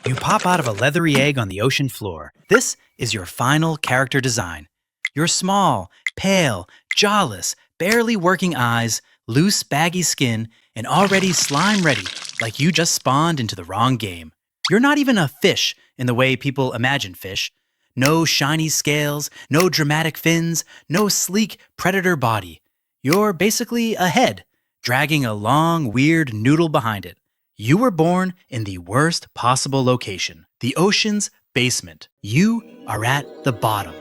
You pop out of a leathery egg on the ocean floor. This is your final character design. You're small, pale, jawless, barely working eyes, loose, baggy skin, and already slime ready, like you just spawned into the wrong game. You're not even a fish in the way people imagine fish. No shiny scales, no dramatic fins, no sleek predator body. You're basically a head, dragging a long, weird noodle behind it. You were born in the worst possible location, the ocean's basement. You are at the bottom.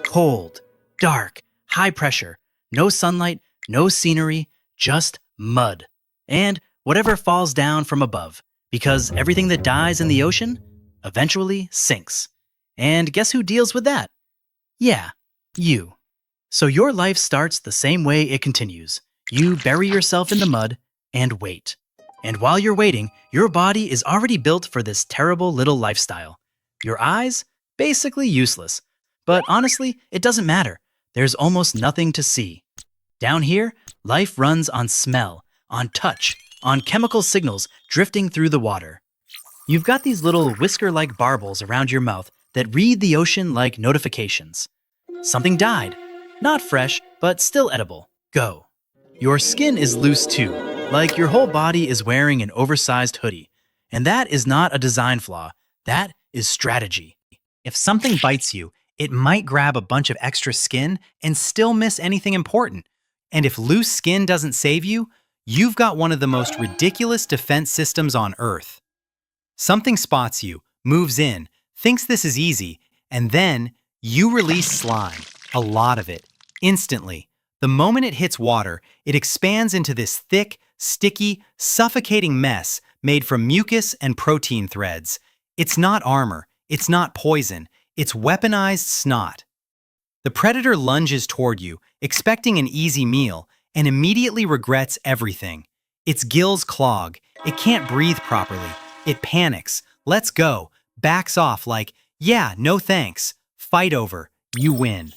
Cold, dark, high pressure, no sunlight, no scenery, just mud. And whatever falls down from above, because everything that dies in the ocean eventually sinks. And guess who deals with that? Yeah, you. So your life starts the same way it continues. You bury yourself in the mud and wait. And while you're waiting, your body is already built for this terrible little lifestyle. Your eyes? Basically useless. But honestly, it doesn't matter. There's almost nothing to see. Down here, life runs on smell, on touch, on chemical signals drifting through the water. You've got these little whisker-like barbels around your mouth that read the ocean like notifications. Something died. Not fresh, but still edible. Go. Your skin is loose too, like your whole body is wearing an oversized hoodie. And that is not a design flaw. That is strategy. If something bites you, it might grab a bunch of extra skin and still miss anything important. And if loose skin doesn't save you, you've got one of the most ridiculous defense systems on Earth. Something spots you, moves in, thinks this is easy, and then you release slime, a lot of it, instantly. The moment it hits water, it expands into this thick, sticky, suffocating mess made from mucus and protein threads. It's not armor, it's not poison, it's weaponized snot. The predator lunges toward you, expecting an easy meal, and immediately regrets everything. Its gills clog, it can't breathe properly, it panics, lets go, backs off like, yeah, no thanks, fight over, you win.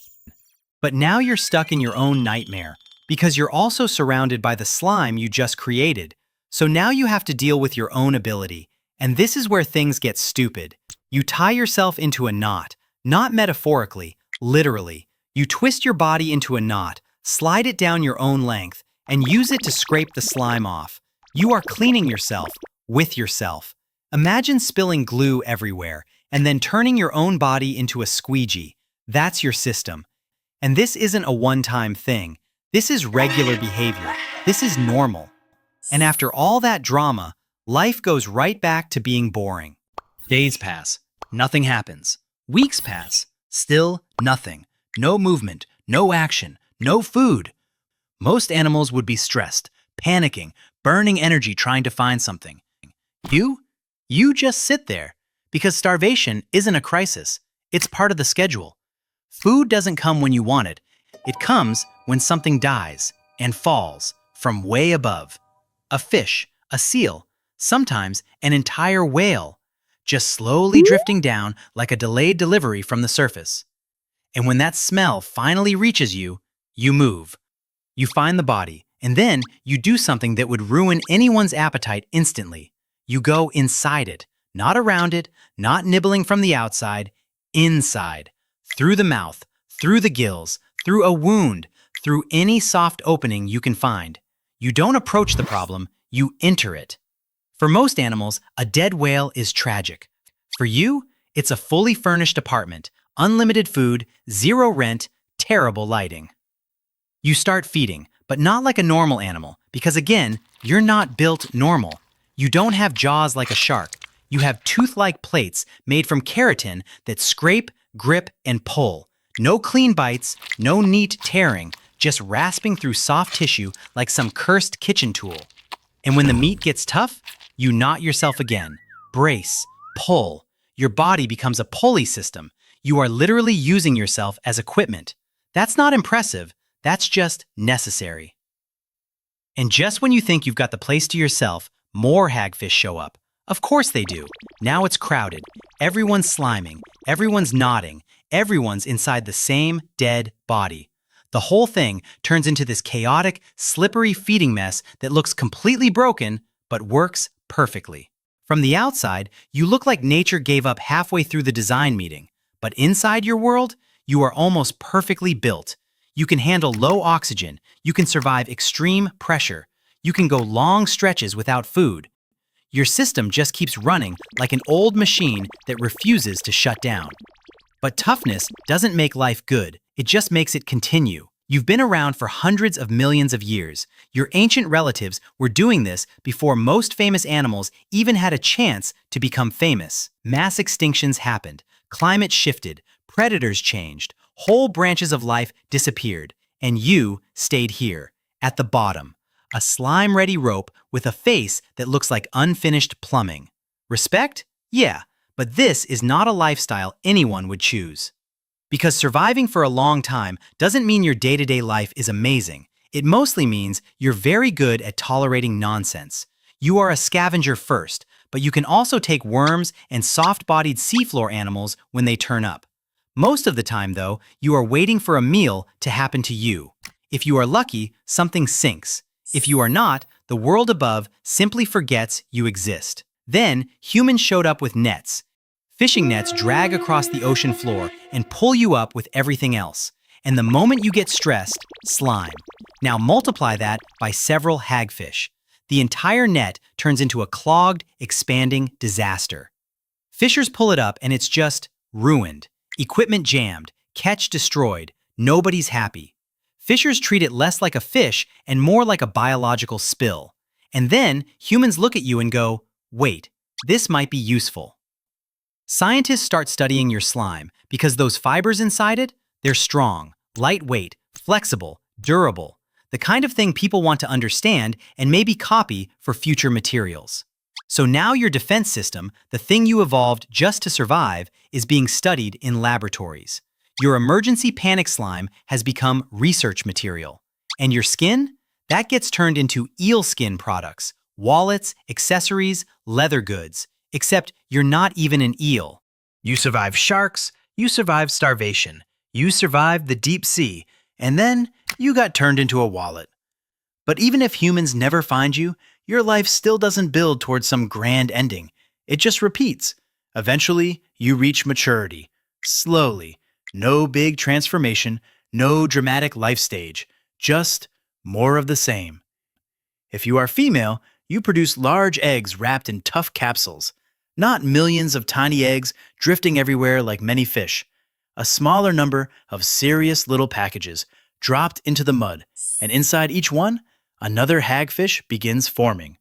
But now you're stuck in your own nightmare, because you're also surrounded by the slime you just created. So now you have to deal with your own ability. And this is where things get stupid. You tie yourself into a knot, not metaphorically, literally. You twist your body into a knot, slide it down your own length, and use it to scrape the slime off. You are cleaning yourself with yourself. Imagine spilling glue everywhere, and then turning your own body into a squeegee. That's your system. And this isn't a one-time thing. This is regular behavior. This is normal. And after all that drama, life goes right back to being boring. Days pass. Nothing happens. Weeks pass. Still nothing. No movement, no action, no food. Most animals would be stressed, panicking, burning energy trying to find something. You just sit there. Because starvation isn't a crisis. It's part of the schedule. Food doesn't come when you want it. It comes when something dies and falls from way above. A fish, a seal, sometimes an entire whale, just slowly drifting down like a delayed delivery from the surface. And when that smell finally reaches you, you move. You find the body, and then you do something that would ruin anyone's appetite instantly. You go inside it, not around it, not nibbling from the outside, inside. Through the mouth, through the gills, through a wound, through any soft opening you can find. You don't approach the problem, you enter it. For most animals, a dead whale is tragic. For you, it's a fully furnished apartment, unlimited food, zero rent, terrible lighting. You start feeding, but not like a normal animal, because again, you're not built normal. You don't have jaws like a shark. You have tooth-like plates made from keratin that scrape, grip, and pull. No clean bites, no neat tearing, just rasping through soft tissue like some cursed kitchen tool. And when the meat gets tough, you knot yourself again. Brace, pull. Your body becomes a pulley system. You are literally using yourself as equipment. That's not impressive, that's just necessary. And just when you think you've got the place to yourself, more hagfish show up. Of course they do. Now it's crowded. Everyone's sliming. Everyone's nodding. Everyone's inside the same dead body. The whole thing turns into this chaotic, slippery feeding mess that looks completely broken, but works perfectly. From the outside, you look like nature gave up halfway through the design meeting. But inside your world, you are almost perfectly built. You can handle low oxygen, you can survive extreme pressure, you can go long stretches without food. Your system just keeps running like an old machine that refuses to shut down. But toughness doesn't make life good, it just makes it continue. You've been around for hundreds of millions of years. Your ancient relatives were doing this before most famous animals even had a chance to become famous. Mass extinctions happened, climate shifted, predators changed, whole branches of life disappeared, and you stayed here, at the bottom. A slime-ready rope with a face that looks like unfinished plumbing. Respect? Yeah, but this is not a lifestyle anyone would choose. Because surviving for a long time doesn't mean your day-to-day life is amazing. It mostly means you're very good at tolerating nonsense. You are a scavenger first, but you can also take worms and soft-bodied seafloor animals when they turn up. Most of the time, though, you are waiting for a meal to happen to you. If you are lucky, something sinks. If you are not, the world above simply forgets you exist. Then, humans showed up with nets. Fishing nets drag across the ocean floor and pull you up with everything else. And the moment you get stressed, slime. Now multiply that by several hagfish. The entire net turns into a clogged, expanding disaster. Fishers pull it up and it's just ruined. Equipment jammed, catch destroyed, nobody's happy. Fishers treat it less like a fish and more like a biological spill. And then humans look at you and go, wait, this might be useful. Scientists start studying your slime because those fibers inside it, they're strong, lightweight, flexible, durable, the kind of thing people want to understand and maybe copy for future materials. So now your defense system, the thing you evolved just to survive, is being studied in laboratories. Your emergency panic slime has become research material. And your skin? That gets turned into eel skin products, wallets, accessories, leather goods. Except you're not even an eel. You survived sharks, you survived starvation, you survived the deep sea, and then you got turned into a wallet. But even if humans never find you, your life still doesn't build towards some grand ending. It just repeats. Eventually, you reach maturity. Slowly. No big transformation, no dramatic life stage. Just more of the same. If you are female, you produce large eggs wrapped in tough capsules. Not millions of tiny eggs drifting everywhere like many fish. A smaller number of serious little packages dropped into the mud, and inside each one, another hagfish begins forming.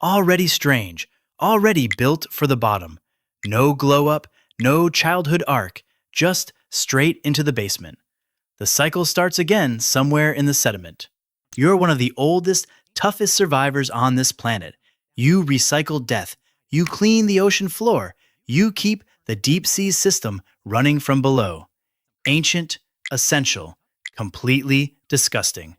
Already strange, already built for the bottom. No glow-up, no childhood arc, just straight into the basement. The cycle starts again somewhere in the sediment. You're one of the oldest, toughest survivors on this planet. You recycle death. You clean the ocean floor. You keep the deep sea system running from below. Ancient, essential, completely disgusting.